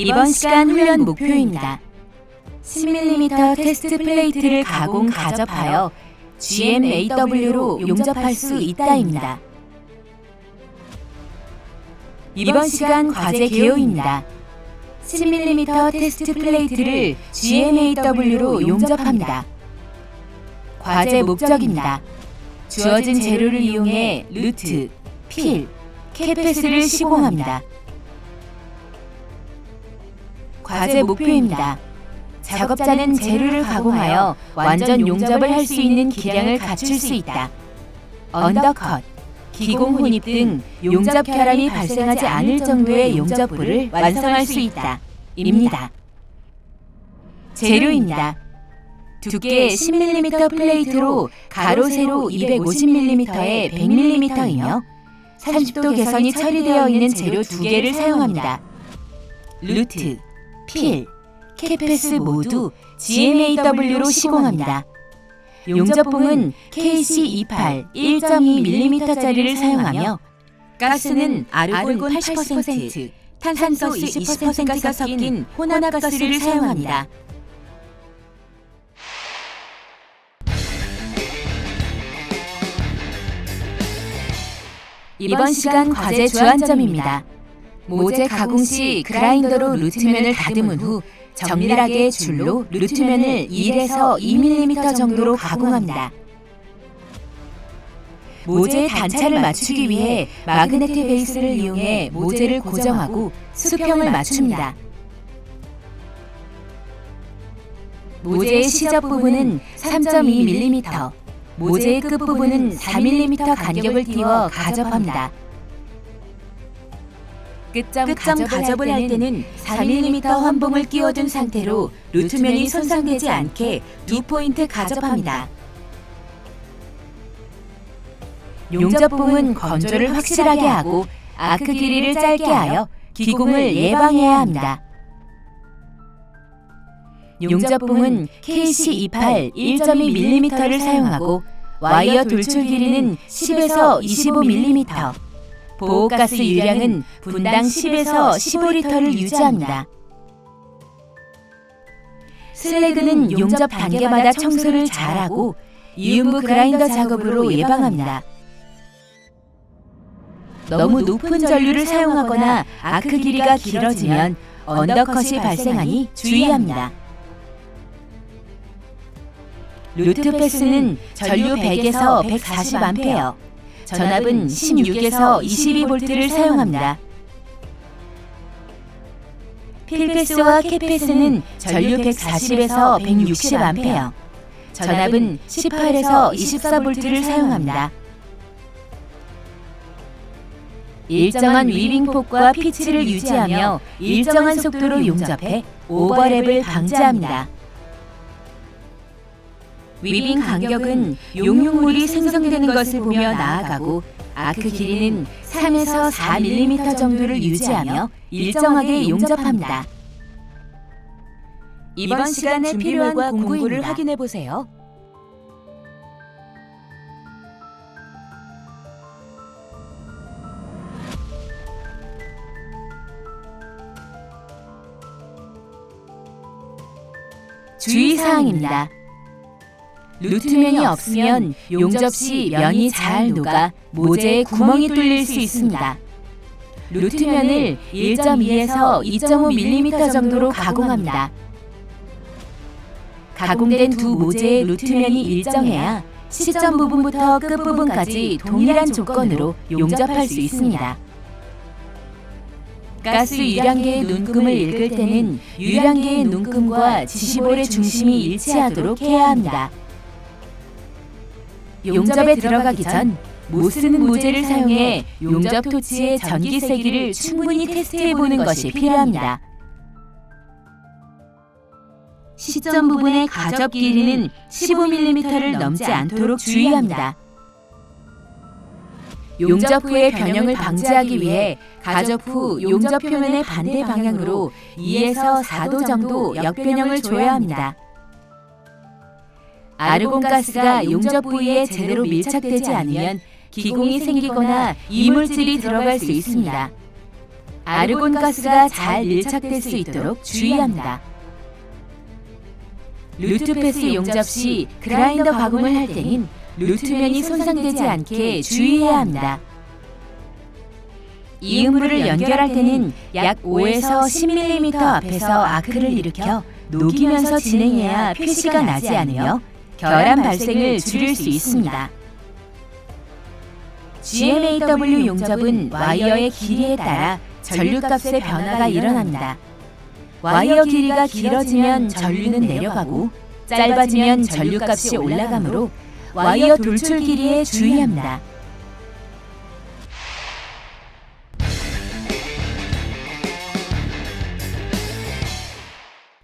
이번 시간 훈련 목표입니다. 10mm 테스트 플레이트를 가공 가접하여 GMAW로 용접할 수 있다입니다. 이번 시간 과제 개요입니다. 10mm 테스트 플레이트를 GMAW로 용접합니다. 과제 목적입니다. 주어진 재료를 이용해 루트, 필, 캐패스를 시공합니다. 과제 목표입니다. 작업자는 재료를 가공하여 완전 용접을 할 수 있는 기량을 갖출 수 있다. 언더컷, 기공 혼입 등 용접 결함이 발생하지 않을 정도의 용접부를 완성할 수 있다. 입니다. 재료입니다. 두께 10mm 플레이트로 가로 세로 250mm에 100mm이며 30도 개선이 처리되어 있는 재료 2개를 사용합니다. 루트, 필, 캐패스 모두 GMAW로 시공합니다. 용접봉은 KC28 1.2mm짜리를 사용하며 가스는 아르곤 80%, 탄산소 20%가 섞인 혼합가스를 사용합니다. 이번 시간 과제 주안점입니다. 모재 가공 시 그라인더로 루트면을 다듬은 후 정밀하게 줄로 루트면을 1에서 2mm 정도로 가공합니다. 모재의 단차를 맞추기 위해 마그네틱 베이스를 이용해 모재를 고정하고 수평을 맞춥니다. 모재의 시접 부분은 3.2mm, 모재의 끝부분은 4mm 간격을 띄워 가접합니다. 끝점 가접을 할 때는 4mm 환봉을 끼워둔 상태로 루트면이 손상되지 않게 2포인트 가접합니다. 용접봉은 건조를 확실하게 하고 아크 길이를 짧게 하여 기공을 예방해야 합니다. 용접봉은 KC28 1.2mm를 사용하고 와이어 돌출 길이는 10에서 25mm, 보호가스 유량은 분당 10에서 15L를 유지합니다. 슬래그는 용접 단계마다 청소를 잘하고 이음부 그라인더 작업으로 예방합니다. 너무 높은 전류를 사용하거나 아크 길이가 길어지면 언더컷이 발생하니 주의합니다. 루트 패스는 전류 100에서 140A, 전압은 16에서 22V를 사용합니다. 필패스와 캐패스는 전류 140에서 160A, 전압은 18에서 24V를 사용합니다. 일정한 위빙폭과 피치를 유지하며 일정한 속도로 용접해 오버랩을 방지합니다. 위빙 간격은 용융물이 생성되는 것을 보며 나아가고 아크 길이는 3에서 4mm 정도를 유지하며 일정하게 용접합니다. 이번 시간에 필요한 공구를 확인해 보세요. 주의사항입니다. 루트면이 없으면 용접 시 면이 잘 녹아 모재에 구멍이 뚫릴 수 있습니다. 루트면을 1.2에서 2.5mm 정도로 가공합니다. 가공된 두 모재의 루트면이 일정해야 시점 부분부터 끝 부분까지 동일한 조건으로 용접할 수 있습니다. 가스 유량계의 눈금을 읽을 때는 유량계의 눈금과 지시볼의 중심이 일치하도록 해야 합니다. 용접에 들어가기 전 못 쓰는 모재를 사용해 용접 토치의 전기 세기를 충분히 테스트해보는 것이 필요합니다. 시점 부분의 가접 길이는 15mm를 넘지 않도록 주의합니다. 용접 후의 변형을 방지하기 위해 가접 후 용접 표면의 반대 방향으로 2에서 4도 정도 역변형을 줘야 합니다. 아르곤 가스가 용접 부위에 제대로 밀착되지 않으면 기공이 생기거나 이물질이 들어갈 수 있습니다. 아르곤가스가 잘 밀착될 수 있도록 주의합니다. 루트패스 용접 시 그라인더 가공을 할 때는 루트면이 손상되지 않게 주의해야 합니다. 이음부를 연결할 때는 약 5에서 10mm 앞에서 아크를 일으켜 녹이면서 진행해야 표시가 나지 않으며 결함 발생을 줄일 수 있습니다. GMAW 용접은 와이어의 길이에 따라 전류값의 변화가 일어납니다. 와이어 길이가 길어지면 전류는 내려가고 짧아지면 전류값이 올라가므로 와이어 돌출 길이에 주의합니다.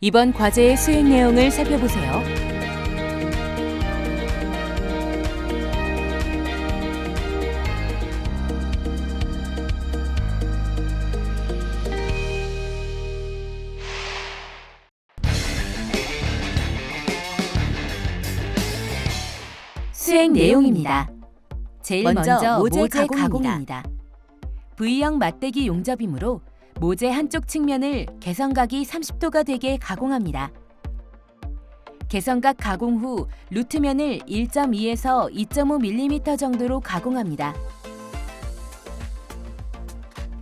이번 과제의 수행 내용을 살펴보세요. 수행 내용입니다. 제일 먼저 모재 가공입니다. V형 맞대기 용접이므로 모재 한쪽 측면을 개선각이 30도가 되게 가공합니다. 개선각 가공 후 루트면을 1.2에서 2.5mm 정도로 가공합니다.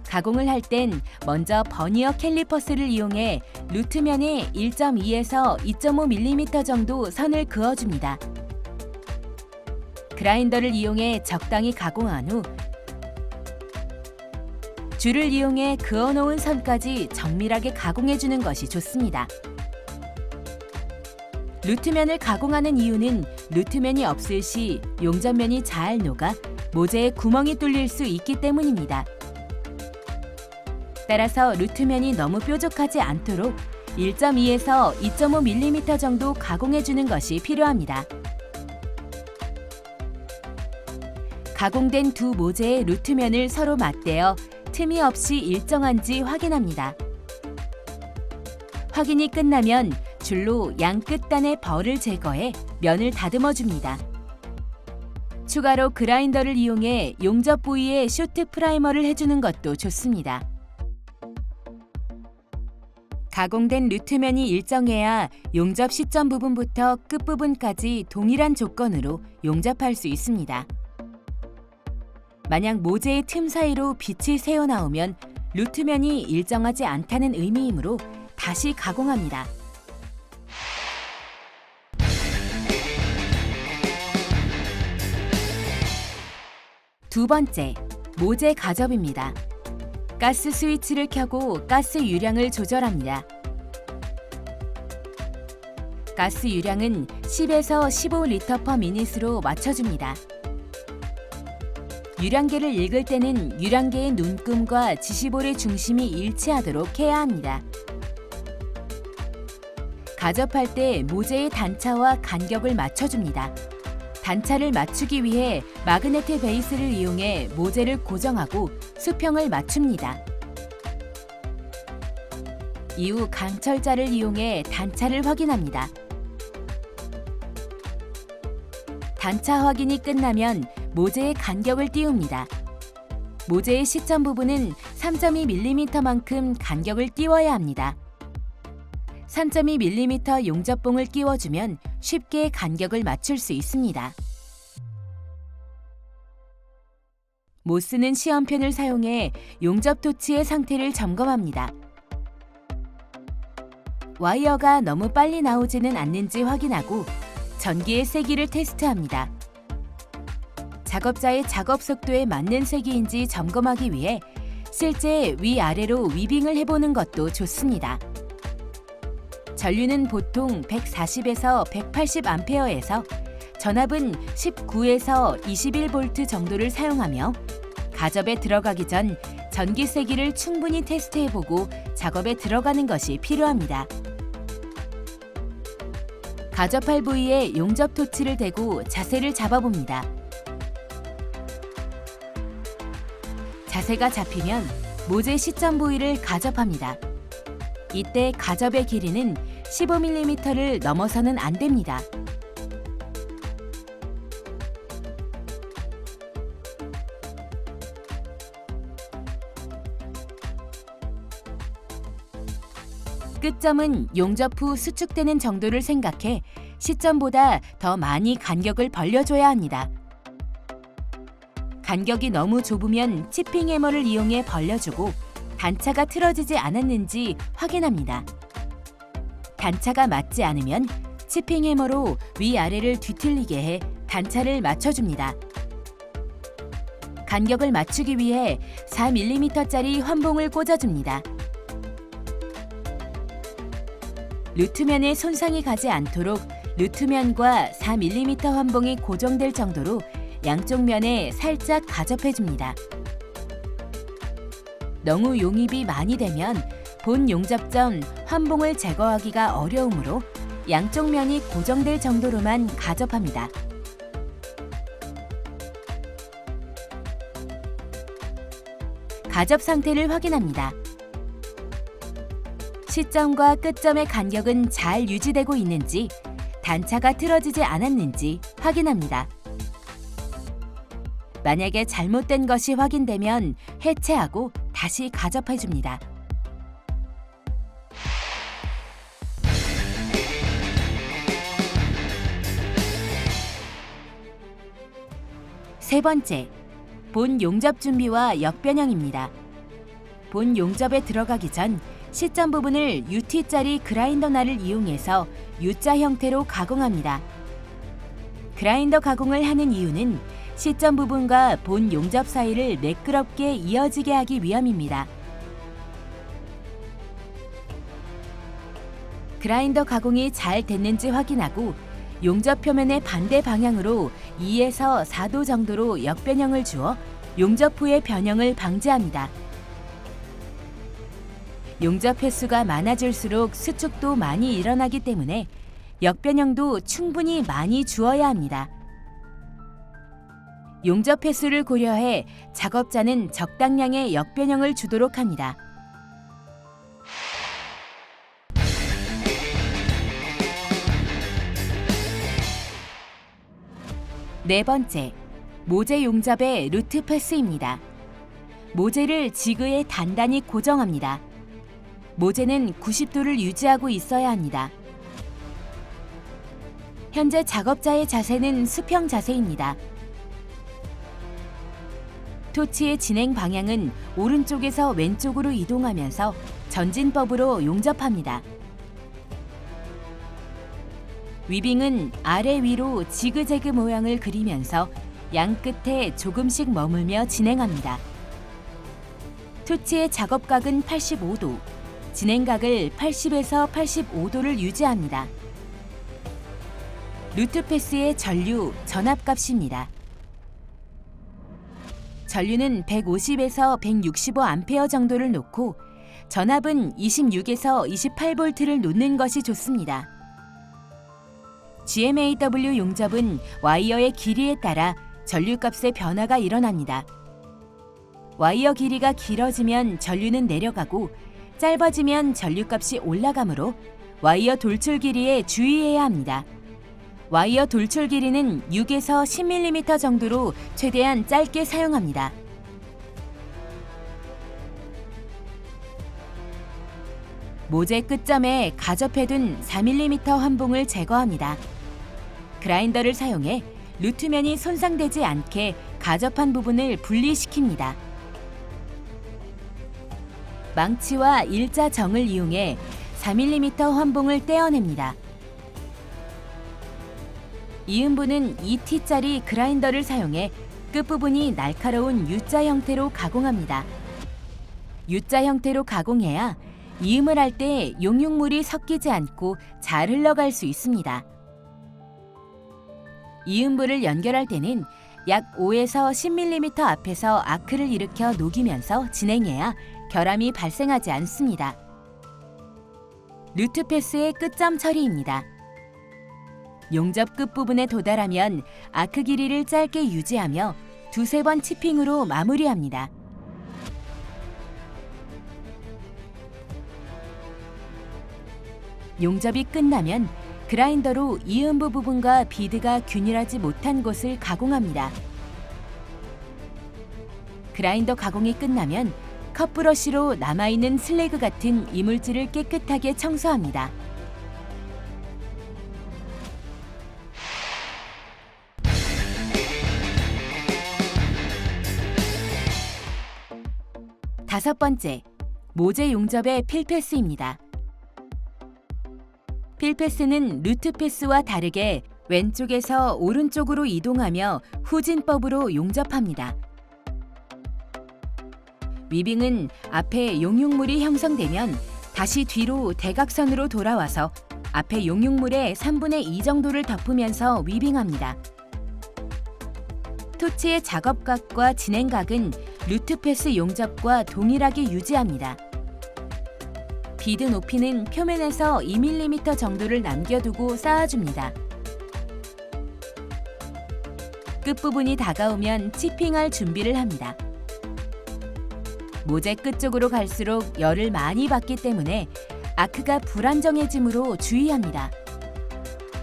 가공을 할 땐 먼저 버니어 캘리퍼스를 이용해 루트면에 1.2에서 2.5mm 정도 선을 그어줍니다. 그라인더를 이용해 적당히 가공한 후 줄을 이용해 그어놓은 선까지 정밀하게 가공해주는 것이 좋습니다. 루트면을 가공하는 이유는 루트면이 없을 시 용접면이 잘 녹아 모재에 구멍이 뚫릴 수 있기 때문입니다. 따라서 루트면이 너무 뾰족하지 않도록 1.2에서 2.5mm 정도 가공해주는 것이 필요합니다. 가공된 두 모재의 루트면을 서로 맞대어 틈이 없이 일정한지 확인합니다. 확인이 끝나면 줄로 양 끝단의 벌을 제거해 면을 다듬어줍니다. 추가로 그라인더를 이용해 용접 부위에 쇼트 프라이머를 해주는 것도 좋습니다. 가공된 루트면이 일정해야 용접 시점 부분부터 끝부분까지 동일한 조건으로 용접할 수 있습니다. 만약 모재의 틈 사이로 빛이 새어나오면 루트면이 일정하지 않다는 의미이므로 다시 가공합니다. 두 번째, 모재 가접입니다. 가스 스위치를 켜고 가스 유량을 조절합니다. 가스 유량은 10에서 15L/min으로 맞춰줍니다. 유량계를 읽을 때는 유량계의 눈금과 지시볼의 중심이 일치하도록 해야 합니다. 가접할 때 모재의 단차와 간격을 맞춰줍니다. 단차를 맞추기 위해 마그네트 베이스를 이용해 모재를 고정하고 수평을 맞춥니다. 이후 강철자를 이용해 단차를 확인합니다. 단차 확인이 끝나면 모재의 간격을 띄웁니다. 모재의 시점 부분은 3.2mm만큼 간격을 띄워야 합니다. 3.2mm 용접봉을 끼워주면 쉽게 간격을 맞출 수 있습니다. 못 쓰는 시험펜을 사용해 용접 토치의 상태를 점검합니다. 와이어가 너무 빨리 나오지는 않는지 확인하고 전기의 세기를 테스트합니다. 작업자의 작업 속도에 맞는 세기인지 점검하기 위해 실제 위아래로 위빙을 해보는 것도 좋습니다. 전류는 보통 140에서 180A에서 전압은 19에서 21V 정도를 사용하며 가접에 들어가기 전 전기 세기를 충분히 테스트해보고 작업에 들어가는 것이 필요합니다. 가접할 부위에 용접 토치를 대고 자세를 잡아봅니다. 자세가 잡히면 모재 시점 부위를 가접합니다. 이때 가접의 길이는 15mm를 넘어서는 안 됩니다. 끝점은 용접 후 수축되는 정도를 생각해 시점보다 더 많이 간격을 벌려줘야 합니다. 간격이 너무 좁으면 치핑 해머를 이용해 벌려주고 단차가 틀어지지 않았는지 확인합니다. 단차가 맞지 않으면 치핑 해머로 위아래를 뒤틀리게 해 단차를 맞춰줍니다. 간격을 맞추기 위해 4mm짜리 환봉을 꽂아줍니다. 루트면에 손상이 가지 않도록 루트면과 4mm 환봉이 고정될 정도로 양쪽 면에 살짝 가접해줍니다. 너무 용입이 많이 되면 본 용접점 환봉을 제거하기가 어려우므로 양쪽 면이 고정될 정도로만 가접합니다. 가접 상태를 확인합니다. 시점과 끝점의 간격은 잘 유지되고 있는지, 단차가 틀어지지 않았는지 확인합니다. 만약에 잘못된 것이 확인되면 해체하고 다시 가접해줍니다. 세 번째, 본 용접 준비와 역변형입니다. 본 용접에 들어가기 전 시점 부분을 UT짜리 그라인더 날을 이용해서 U자 형태로 가공합니다. 그라인더 가공을 하는 이유는 시점 부분과 본 용접 사이를 매끄럽게 이어지게 하기 위함입니다. 그라인더 가공이 잘 됐는지 확인하고 용접 표면의 반대 방향으로 2에서 4도 정도로 역변형을 주어 용접 후의 변형을 방지합니다. 용접 횟수가 많아질수록 수축도 많이 일어나기 때문에 역변형도 충분히 많이 주어야 합니다. 용접 횟수를 고려해 작업자는 적당량의 역변형을 주도록 합니다. 네 번째, 모재 용접의 루트 패스입니다. 모재를 지그에 단단히 고정합니다. 모재는 90도를 유지하고 있어야 합니다. 현재 작업자의 자세는 수평 자세입니다. 토치의 진행 방향은 오른쪽에서 왼쪽으로 이동하면서 전진법으로 용접합니다. 위빙은 아래 위로 지그재그 모양을 그리면서 양 끝에 조금씩 머물며 진행합니다. 토치의 작업각은 85도, 진행각을 80에서 85도를 유지합니다. 루트 패스의 전류, 전압값입니다. 전류는 150에서 165A 정도를 놓고 전압은 26에서 28V를 놓는 것이 좋습니다. GMAW 용접은 와이어의 길이에 따라 전류값의 변화가 일어납니다. 와이어 길이가 길어지면 전류는 내려가고 짧아지면 전류값이 올라가므로 와이어 돌출 길이에 주의해야 합니다. 와이어 돌출 길이는 6에서 10mm 정도로 최대한 짧게 사용합니다. 모재 끝점에 가접해둔 4mm 환봉을 제거합니다. 그라인더를 사용해 루트면이 손상되지 않게 가접한 부분을 분리시킵니다. 망치와 일자 정을 이용해 4mm 환봉을 떼어냅니다. 이음부는 2T짜리 그라인더를 사용해 끝부분이 날카로운 U자 형태로 가공합니다. U자 형태로 가공해야 이음을 할 때 용융물이 섞이지 않고 잘 흘러갈 수 있습니다. 이음부를 연결할 때는 약 5에서 10mm 앞에서 아크를 일으켜 녹이면서 진행해야 결함이 발생하지 않습니다. 루트 패스의 끝점 처리입니다. 용접 끝부분에 도달하면 아크 길이를 짧게 유지하며 두세 번 치핑으로 마무리합니다. 용접이 끝나면 그라인더로 이음부 부분과 비드가 균일하지 못한 곳을 가공합니다. 그라인더 가공이 끝나면 컵브러쉬로 남아있는 슬래그 같은 이물질을 깨끗하게 청소합니다. 다섯 번째, 모재 용접의 필패스입니다. 필패스는 루트패스와 다르게 왼쪽에서 오른쪽으로 이동하며 후진법으로 용접합니다. 위빙은 앞에 용융물이 형성되면 다시 뒤로 대각선으로 돌아와서 앞에 용융물의 3분의 2 정도를 덮으면서 위빙합니다. 토치의 작업각과 진행각은 루트패스 용접과 동일하게 유지합니다. 비드 높이는 표면에서 2mm 정도를 남겨두고 쌓아줍니다. 끝부분이 다가오면 치핑할 준비를 합니다. 모재 끝쪽으로 갈수록 열을 많이 받기 때문에 아크가 불안정해지므로 주의합니다.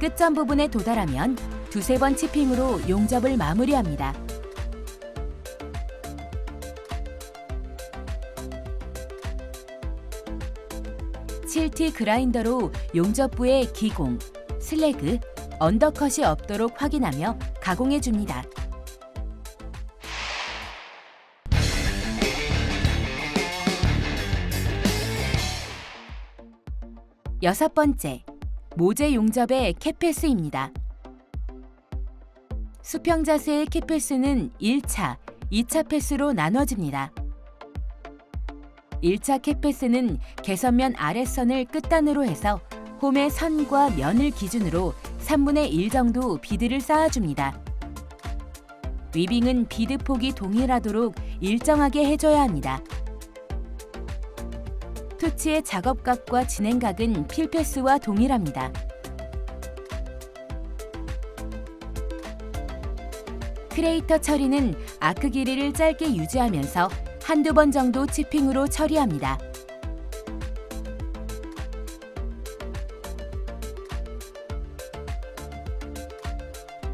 끝점 부분에 도달하면 두세 번 치핑으로 용접을 마무리합니다. 칠티 그라인더로 용접부의 기공, 슬래그, 언더컷이 없도록 확인하며 가공해줍니다. 여섯 번째, 모재 용접의 캡패스입니다. 수평 자세의 캡패스는 1차, 2차 패스로 나눠집니다. 1차 캡패스는 개선면 아랫선을 끝단으로 해서 홈의 선과 면을 기준으로 3분의 1 정도 비드를 쌓아줍니다. 위빙은 비드 폭이 동일하도록 일정하게 해줘야 합니다. 토치의 작업각과 진행각은 필패스와 동일합니다. 크레이터 처리는 아크 길이를 짧게 유지하면서 한두 번 정도 치핑으로 처리합니다.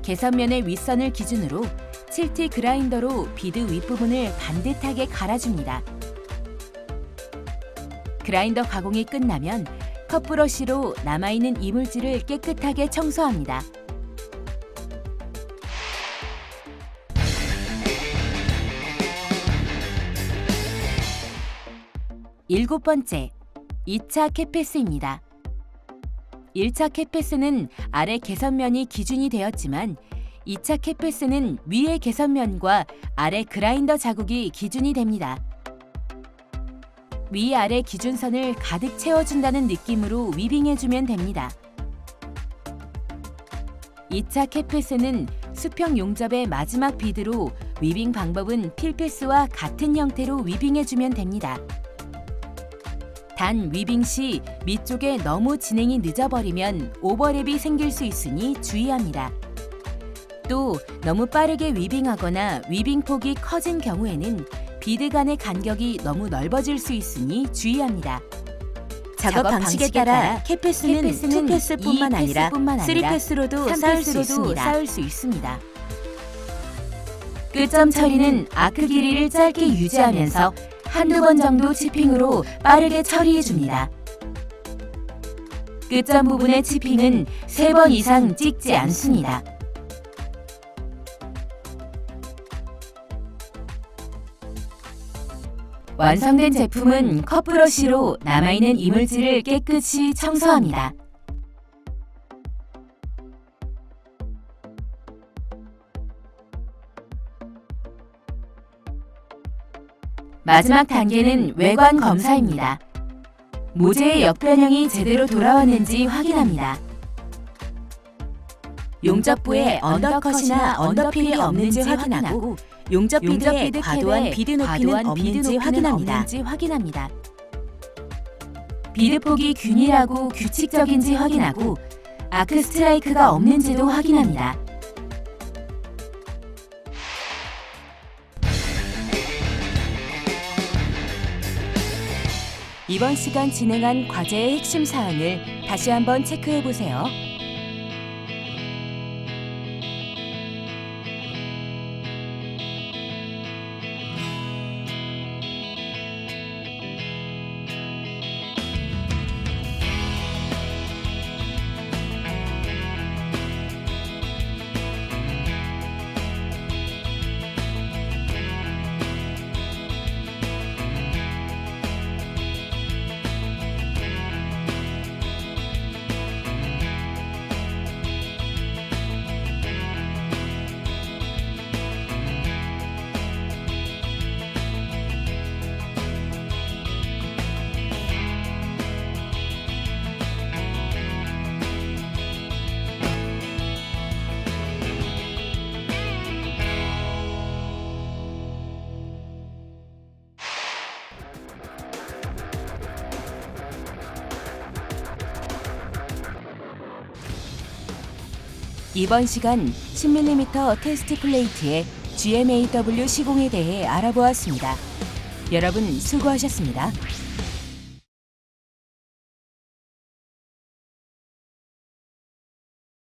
개선면의 윗선을 기준으로 칠티 그라인더로 비드 윗부분을 반듯하게 갈아줍니다. 그라인더 가공이 끝나면 컵브러쉬로 남아있는 이물질을 깨끗하게 청소합니다. 일곱 번째, 2차 캡패스입니다. 1차 캡패스는 아래 개선면이 기준이 되었지만 2차 캡패스는 위의 개선면과 아래 그라인더 자국이 기준이 됩니다. 위아래 기준선을 가득 채워준다는 느낌으로 위빙해주면 됩니다. 2차 캡패스는 수평 용접의 마지막 비드로 위빙 방법은 필패스와 같은 형태로 위빙해주면 됩니다. 단 위빙 시 밑쪽에 너무 진행이 늦어버리면 오버랩이 생길 수 있으니 주의합니다. 또 너무 빠르게 위빙하거나 위빙 폭이 커진 경우에는 비드 간의 간격이 너무 넓어질 수 있으니 주의합니다. 작업 방식에 따라 캡패스는 2패스뿐만 아니라 3패스로도 쌓을 수 있습니다. 끝점 처리는 아크 길이를 짧게 유지하면서 한두 번 정도 치핑으로 빠르게 처리해줍니다. 끝점 부분의 치핑은 3번 이상 찍지 않습니다. 완성된 제품은 컵브러쉬로 남아있는 이물질을 깨끗이 청소합니다. 마지막 단계는 외관 검사입니다. 모재의 역변형이 제대로 돌아왔는지 확인합니다. 용접부에 언더컷이나 언더필이 없는지 확인하고 용접 비드에 과도한 비드 높이는 없는지 확인합니다. 비드 폭이 균일하고 규칙적인지 확인하고 아크 스트라이크가 없는지도 확인합니다. 이번 시간 진행한 과제의 핵심 사항을 다시 한번 체크해 보세요. 이번 시간 10mm 테스트 플레이트의 GMAW 시공에 대해 알아보았습니다. 여러분 수고하셨습니다.